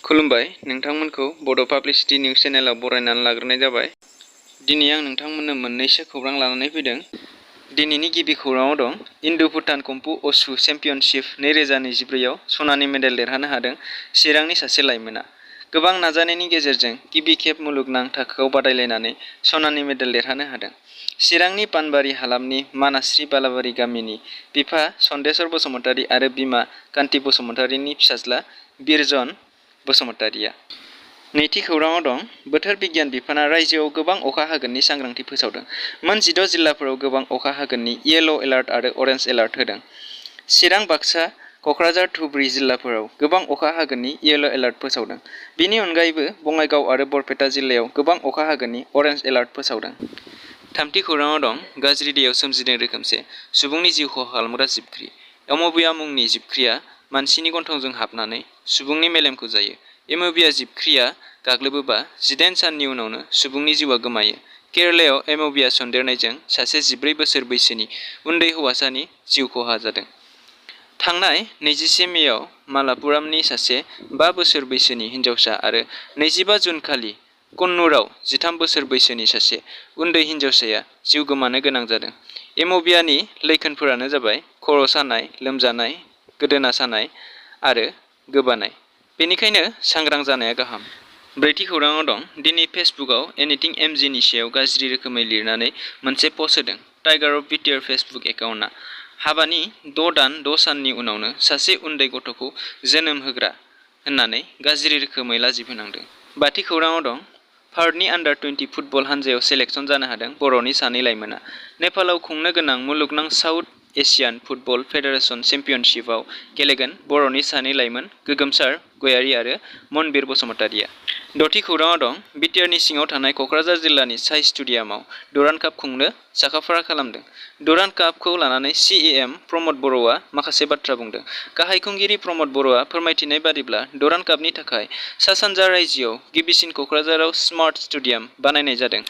खुलुमबाय नोंथांमोनखौ बड' पाब्लिसिटी निउस चेनेलाव बरायनानै लाग्रोनाय जाबाय। दिनै आं नोंथांमोननो मोननैसो खौरां लानानै फैदों। दिनैनि गिबि खौराङाव दं इन्डु भुटान कम्फु असु चेम्पियनशिप 2024 आव सनानि मेडेल देरहानो हादों चिरांनि सासे लाइमोना। गोबां नाजानायनि गेजेरजों गिबि खेब मुलुगनां थाखोआव बादायलायनानै सनानि मेडेल देरहानो हादों। चिरांनि पानबारि हालामनि मानास्रि बालाबारि गामिनि बिफा सन्देश्वर बसुमतारी आरो बिमा कान्ति बसुमतारीनि फिसाज्ला बिरजन बसुमतारीया। नैथि खौराङाव दं बोथोर बिगियान बिफाना रायजोआव गोबां अखा हागोननि सांग्रांथि फोसावदों। मोन 16 जिल्लाफोराव गोबां अखा हागोननि येल' एलार्ट आरो अरेन्ज एलार्ट होदों। चिरां, बाक्सा, क'क्राझार, धुबुरी जिल्लाफोराव गोबां अखा हागोननि येल' एलार्ट फोसावदों। बेनि अनगायैबो बङाइगाव आरो बरपेटा जिल्लायाव गोबां अखा हागोननि अरेन्ज एलार्ट फोसावदों। थामथि खौराङाव दं गाज्रि दैयाव सोमजिदों रोखोमसे सुबुंनि जिउ खहा खालामग्रा जिबख्रि। एम'बिया मुंनि जिबख्रिया मानसिनि गन्थंजों हाबनानै सुबुंनि मेलेमखौ जायो। एम'बिया जिबख्रिया गाग्लोबोबा 18 साननि उनावनो सुबुंनि जिउआ गोमायो। केरालायाव एम'बिया सन्देरनायजों सासे 14 बोसोर बैसोनि उन्दै हौवासानि जिउ खहा जादों। थांनाय 21 मेआव मालापुरामनि सासे 5 बोसोर बैसोनि हिन्जावसा आरो 25 जुन खालि कन्नुराव 13 बोसोर बैसोनि सासे उन्दै हिन्जावसाया जिउ गोमानो गोनां जादों। एम'बियानि लैखोनफोरानो जाबाय खर' सानाय, लोमजानाय, गोदोना सानाय आरो गोबानाय। बेनिखायनो सांग्रां जानाया गाहाम। ब्रैथि खौराङाव दं दिनै फेसबुकआव एनिथिं एमजिनि सायाव गाज्रि रोखोमै लिरनानै मोनसे पस्ट होदों टाइगार अफ बिटिआर फेसबुक एकाउन्टआ। हाबानि 6 दान 6 साननि उनावनो सासे उन्दै गथ'खौ जोनोम होग्रा होननानै गाज्रि रोखोमै लाजिफोनांदों। बाथि खौराङाव दं भारतनि आन्डार-20 फुटबल हानजायाव सेलेक्सन जानो हादों बर'नि सानै लाइमोना। नेपालाव खुंनो गोनां मुलुगनां साउथ एशियान फुटबल फेडारेसन चेम्पियनशिपआव गेलेगोन बर'नि सानै लाइमोन गोगोमसार गयारी आरो मनबिर बसुमतारीया। द'थि खौराङाव दं बिटिआरनि सिङाव थानाय क'क्राझार जिल्लानि साइ स्टेडियामाव डुरान्ड काप खुंनो साखाफारा खालामदों। डुरान्ड कापखौ लानानै सिएम प्रमद बर'आ माखासे बाथ्रा बुंदों। गाहाय खुंगिरि प्रमद बर'आ फोरमायथिनाय बादिब्ला डुरान्ड कापनि थाखाय सा-सानजा रायजोआव गिबिसिन क'क्राझाराव स्मार्ट स्टेडियाम बानायनाय जादों।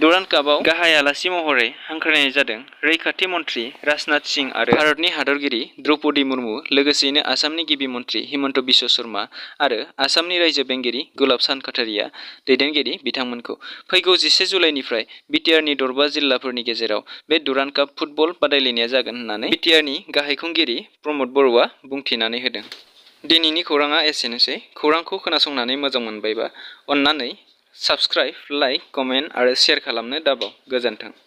डुरान्ड कापआव गाहाय आलासि महरै हांख्रायनाय जादों रैखाथि मन्थ्रि राजनाथ सिंह आरो भारतनि हादरगिरि द्रौपदी मुर्मु लोगोसेयैनो आसामनि गिबि मन्थ्रि हिमन्त बिश्व शर्मा आरो आसामनि रायजो बेंगिरि गुलाब चान्द काटारिया दैदेनगिरि बिथांमोनखौ। फैगौ 11 जुलाइनिफ्राय बिटिआरनि दरबा जिल्लाफोरनि गेजेराव बे डुरान्ड काप फुटबल बादायलायनाया जागोन होननानै बिटिआरनि गाहाय खुंगिरि प्रमद बर'आ बुंथिनानै होदों। दिनैनि खौराङा एसेनोसै। खौरांखौ खोनासंनानै मोजां मोनबायबा अन्नानै साबस्क्राइब, लाइक, कमेन्ट आरो शेयार खालामनो दाबाव। गोजोन्थों।